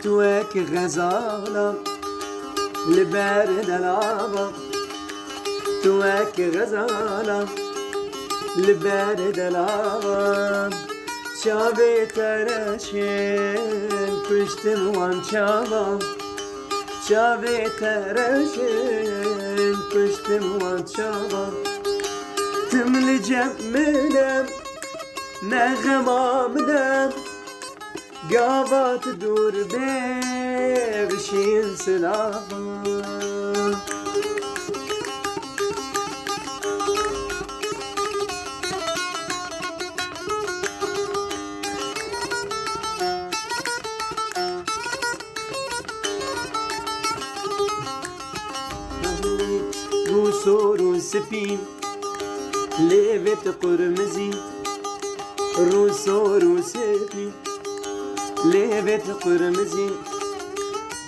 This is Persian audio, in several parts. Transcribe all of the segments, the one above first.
توك غزالة لبرد العبا، توك غزالة لبرد العبا، شابي ترشين كشتم وان شابا، شابي ترشين كشتم وان شابا، تملي جمنا نغمة منا قابا تدور بشين سلافا. روسو روسفين ليفت قرمزي، روسو روسفين ليفت قرمزي،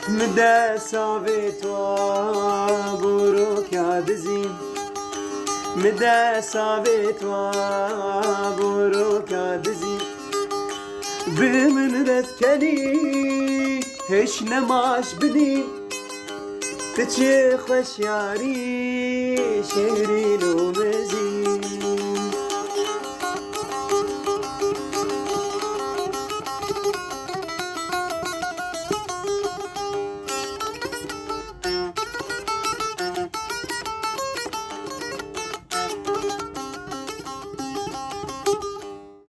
مدى صابت وابوروك عدزي، مدى صابت وابوروك عدزي، بمن ذكني هش نماش بني تشي خوش ياري شهرين ومزي.